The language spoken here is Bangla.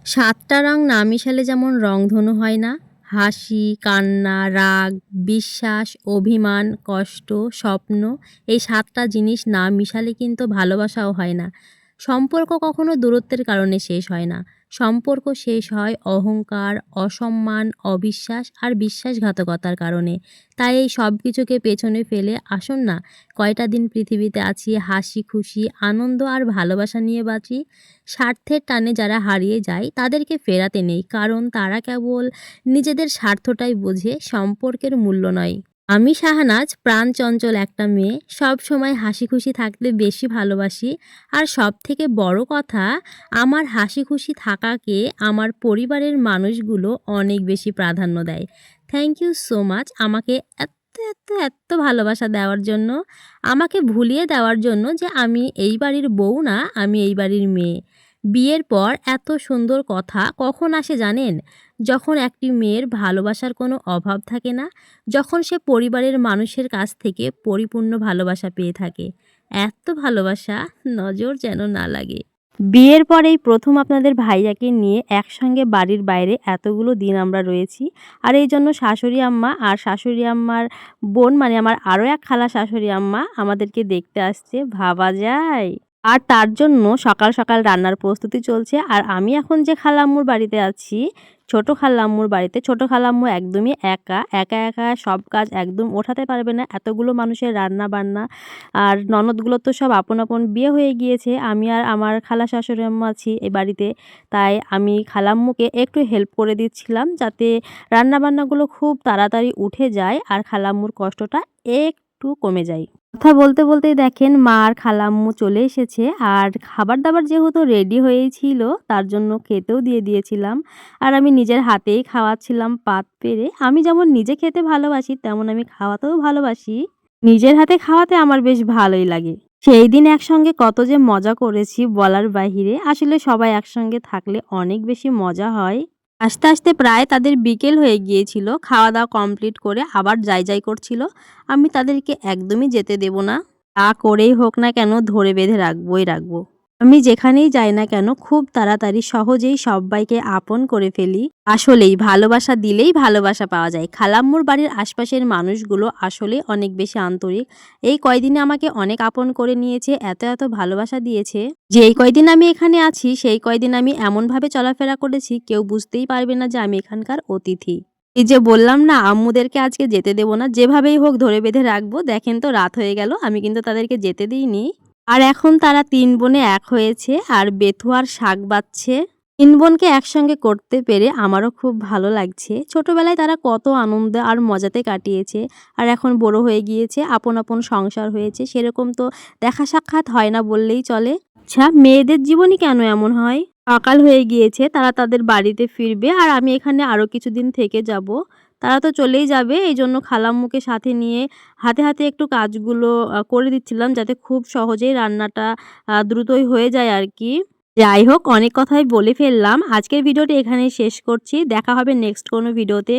সাতটা রং না মিশালে যেমন রংধনু হয় না, হাসি, কান্না, রাগ, বিশ্বাস, অভিমান, কষ্ট, স্বপ্ন, এই সাতটা জিনিস না মিশালে কিন্তু ভালোবাসাও হয় না। সম্পর্ক কখনো দূরত্বের কারণে শেষ হয় না। সম্পর্ক শেষ হয় অহংকার, অসম্মান, অবিশ্বাস আর বিশ্বাসঘাতকতার কারণে। তাই এই সব কিছুকে পেছনে ফেলে আসুন না, কয়টা দিন পৃথিবীতে আছি হাসি খুশি আনন্দ আর ভালোবাসা নিয়ে বাঁচি। স্বার্থের টানে যারা হারিয়ে যায় তাদেরকে ফেরাতে নেই, কারণ তারা কেবল নিজেদের স্বার্থটাই বোঝে, সম্পর্কের মূল্য নয়। আমি শাহনাজ, প্রাণ চঞ্চল একটা মেয়ে, সব সময় হাসি খুশি থাকতে বেশি ভালোবাসি। আর সব থেকে বড় কথা, আমার হাসি খুশি থাকাকে আমার পরিবারের মানুষগুলো অনেক বেশি প্রাধান্য দেয়। থ্যাংক ইউ সো মাচ আমাকে এত এত এত ভালোবাসা দেওয়ার জন্য, আমাকে ভুলিয়ে দেওয়ার জন্য যে আমি এই বাড়ির বউ না, আমি এই বাড়ির মেয়ে। বিয়ের পর এত সুন্দর কথা কখন আসে জানেন? যখন একটি মেয়ের ভালোবাসার কোনো অভাব থাকে না, যখন সে পরিবারের মানুষের কাছ থেকে পরিপূর্ণ ভালোবাসা পেয়ে থাকে। এত ভালোবাসা নজর যেন না লাগে। বিয়ের পর এই প্রথম আপনাদের ভাইয়াকে নিয়ে একসঙ্গে বাড়ির বাইরে এতগুলো দিন আমরা রয়েছি। আর এই জন্য শাশুড়ি আম্মা আর শাশুড়ি আম্মার বোন, মানে আমার আরও এক খালা শাশুড়ি আম্মা আমাদেরকে দেখতে আসছে, ভাবা যায়। আর তার জন্য সকাল সকাল রান্নার প্রস্তুতি চলছে। আর আমি এখন যে খালাম্মুর বাড়িতে আছি, ছোট খালাম্মুর বাড়িতে, ছোট খালাম্মু একদমই একা একা একা সব কাজ একদম ওঠাতে পারবে না, এতগুলো মানুষের রান্না বান্না। আর ননদগুলো তো সব আপন আপন বিয়ে হয়ে গিয়েছে, আমি আর আমার খালা শাশুড়ি আম্মা আছি এই বাড়িতে। তাই আমি খালাম্মুকে একটু হেল্প করে দিচ্ছিলাম, যাতে রান্না বান্নাগুলো খুব তাড়াতাড়ি উঠে যায় আর খালাম্মুর কষ্টটা একটু কমে যায়। কথা বলতে বলতেই দেখেন মা আর খালাম্মু চলে এসেছে। আর খাবার দাবার যেহেতু রেডি হয়েই ছিল, তার জন্য খেতেও দিয়ে দিয়েছিলাম। আর আমি নিজের হাতেই খাওয়াচ্ছিলাম পাত পেরে। আমি যেমন নিজে খেতে ভালোবাসি, তেমন আমি খাওয়াতেও ভালোবাসি। নিজের হাতে খাওয়াতে আমার বেশ ভালোই লাগে। সেই দিন একসঙ্গে কত যে মজা করেছি বলার বাহিরে। আসলে সবাই একসঙ্গে থাকলে অনেক বেশি মজা হয়। আস্তে আস্তে প্রায় তাদের বিকেল হয়ে গিয়েছিল। খাওয়া দাওয়া কমপ্লিট করে আবার যাই যাই করছিল। আমি তাদেরকে একদমই যেতে দেব না। যা করেই হোক না কেন ধরে বেঁধে রাখবই রাখবো। আমি যেখানেই যাই না কেন খুব তাড়াতাড়ি সহজেই সব্বাইকে আপন করে ফেলি। আসলেই ভালোবাসা দিলেই ভালোবাসা পাওয়া যায়। খালাম্মুর বাড়ির আশপাশের মানুষগুলো আসলে অনেক বেশি আন্তরিক। এই কয়দিনে আমাকে অনেক আপন করে নিয়েছে, এত এত ভালোবাসা দিয়েছে। যেই কয়দিন আমি এখানে আছি সেই কয়দিন আমি এমনভাবে চলাফেরা করেছি কেউ বুঝতেই পারবে না যে আমি এখানকার অতিথি। এই যে বললাম না আম্মুদেরকে আজকে যেতে দেব না, যেভাবেই হোক ধরে বেঁধে রাখবো। দেখেন তো রাত হয়ে গেল, আমি কিন্তু তাদেরকে যেতে দিইনি। আর এখন তারা ৩ বোনে এক হয়েছে আর বেথুয়ার শাক বাচ্ছে। ৩ বোনকে একসঙ্গে করতে পেরে আমারও খুব ভালো লাগছে। ছোটবেলায় তারা কত আনন্দ আর মজাতে কাটিয়েছে, আর এখন বড় হয়ে গিয়েছে, আপন আপন সংসার হয়েছে, সেরকম তো দেখা সাক্ষাৎ হয় না বললেই চলে। আচ্ছা, মেয়েদের জীবনই কেন এমন হয়? সকাল হয়ে গিয়েছে, তারা তাদের বাড়িতে ফিরবে আর আমি এখানে আরও কিছুদিন থেকে যাব। তারা তো চলেই যাবে, এই জন্য খালাম্মুকে সাথে নিয়ে হাতে হাতে একটু কাজগুলো করে দিচ্ছিলাম, যাতে খুব সহজেই রান্নাটা দ্রুতই হয়ে যায় আর কি। যাই হোক, অনেক কথাই বলে ফেললাম। আজকের ভিডিওটি এখানেই শেষ করছি। দেখা হবে নেক্সট কোনো ভিডিওতে।